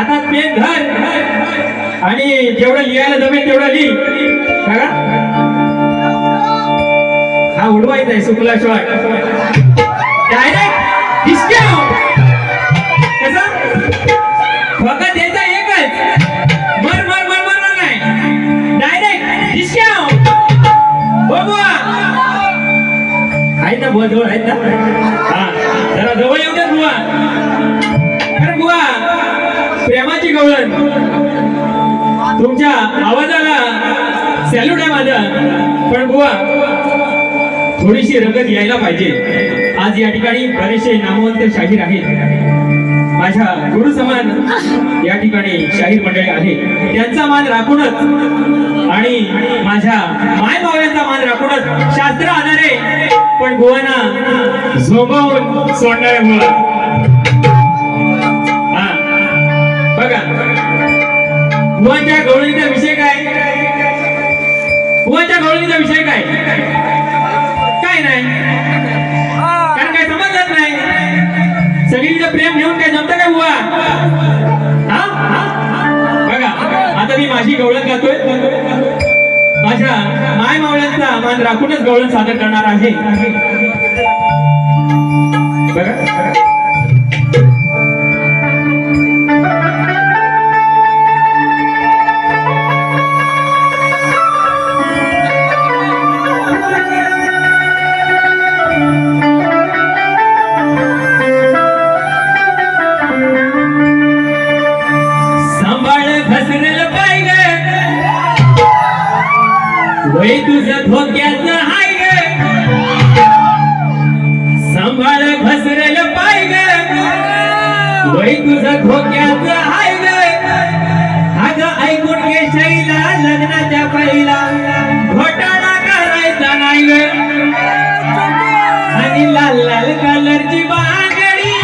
हातात पेन धर आणि जेवढं लिहायला जमेल तेवढं लिह. बघा हा उडवायचा आहे सुकला शॉट डायरेक्ट डिस्क्यू. कसं फक्त द्यायचा एकच मर मर मर मर नाही डायरेक्ट डिस्क्यू. बुवा आहेत ना बुवा जवळ आहेत ना. हा जरा जवळ येऊ द्या बुवा. अरे बुवा प्रेमाची गवळण तुमच्या आवाजाला सॅल्यूट आहे माझा. पण बुवा थोडीशी रंगत यायला पाहिजे. आज या ठिकाणी बरेचसे नामवंत शाहीर आहेत. माझ्या गुरु समान या ठिकाणी शाहीर मंडळी आहे. त्यांचा मान राखूनच आणि माझ्या माय मावळ्यांचा मान राखूनच शास्त्र आणारे पण बुवांना झोंबावून सोडणारे बुवा. हा बघा बुवांच्या गवळणीचा विषय काय. बुवांच्या गवळणीचा विषय काय काय नाही कारण काय समजलंच नाही. सगळीचं प्रेम घेऊन काय जमतं काय बुवा. बघा आता मी माझी गवळण गातोय. माझ्या माय मावळ्यांचा मान राखूनच गवळण सादर करणार आहे. बघा वय तुझं धोक्याचं हाय ग सांभाळ घसरेल पाय ग. वय तुझं धोक्याचं हाय ग. अगं ऐकून घे शैला लग्नाच्या पहिला घोटाळा करायचा नाही ग. आणि लाल लाल कलरची बांगडी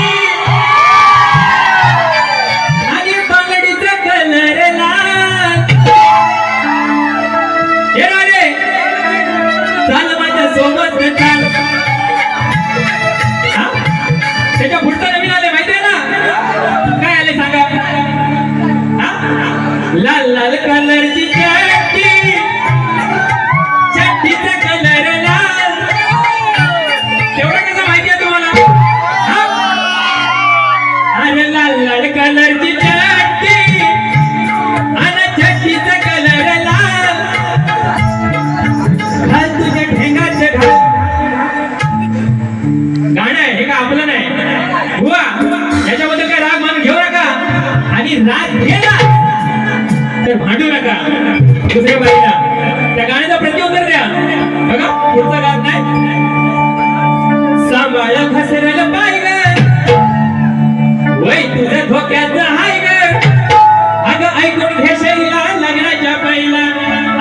आणि बांगडीचा कलर लाल. चाल माझ्या सोबत चाल. त्याच्या पुढचं नवीन आले माहितीये ना काय आले सांगा. लाल लाल कलरची चड्डी चड्डीचा कलर लाल. तेवढं कसं माहितीये तुम्हाला. अरे लाल लाल कलरची चड्डी आणि चड्डीचा कलर लाल. घाल तुझ्या ढेंगाचं घाल. गाणं आहे हे का आपलं नाही बुवा. याच्याबद्दल काय राग मान घेऊ नका आणि राग गेला तर भांडू नका दुसऱ्या बाईला. त्या गाण्याचं प्रत्युत्तर द्या. बघा पुढचा गात नाही. सांभाळ घसरेल पाय ग. वय तुझं धोक्याचं हाय ग. अगं ऐकून घे शैला लग्नाच्या पहिला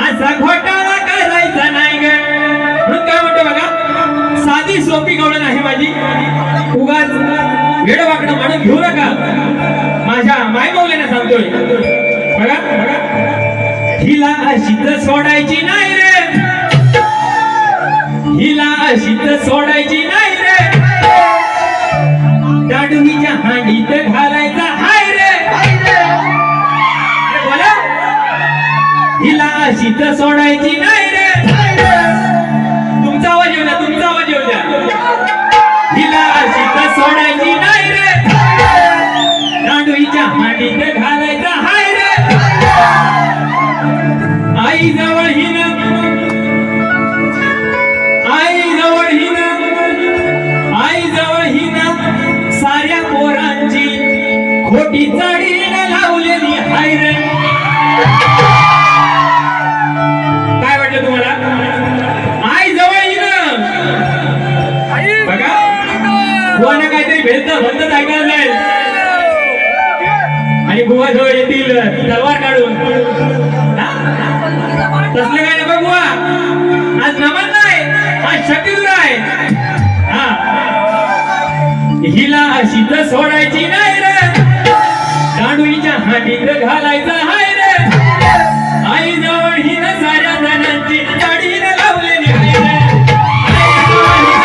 असा घोटाळा करायचा नाही ग. म्हणून काय म्हणतो बघा साधी सोपी गवळण आहे माझी. उगाच वेडवाकडं म्हणून घेऊ नका. माझ्या माय माऊलीने सांगतोय. बघा हिला अशीच सोडायची नाही रे. हिला अशीच सोडायची नाही रे. दाडुनीच्या हांडीत घालायचा हाय रे. बोला हिला अशीच सोडायची नाही रे. तुमचा आवाज येऊ द्या. तुमचा आवाज येऊ द्या. हिला अशीच सोडायची नाही रे. दांडुईच्या हांडीत घालायचा हाय रे. आई जवळ हिन आई जवळ हिन आई जवळ हिन साऱ्या पोरांची खोटी चाळीने लावलेली हाय रे. काय वाटलं तुम्हाला. आई जवळ हिन बघा बुवाने काहीतरी भेटतं म्हणत ऐकायला जाईल आणि बुवा जवळ येतील तलवार काढून. तसलं काय नको बुवा. आज नमन नाही आज शक्तीदूर आहे. हिला अशीच सोडायची नाही रे. दांडुईच्या हांडीत घालायचा हाय रे. आई जवळ हिन साऱ्या जणांची गाडीने लावलेली हाय रे. आई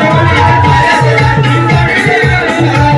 जवळ हिन साऱ्या जणांची गाडीने लावलेली हाय रे.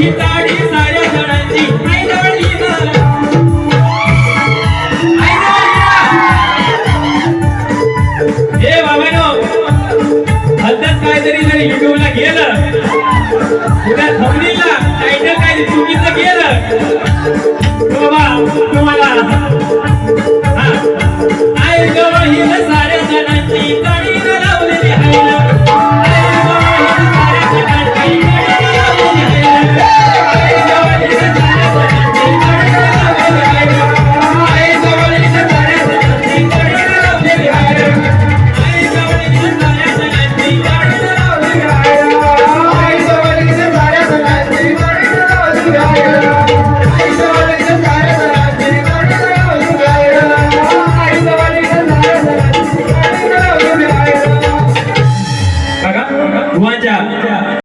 ही साडी साऱ्या जणांची आई जवळ ये ना. आई जवळ ये ना. हे बाबांनो, हद्दच काहीतरी जरी युट्यूबला गेलं, उद्या थंबनेलला टायटल काही चुकीचं गेलं, बाबा तुम्हाला आई जवळ ही साऱ्या जणांची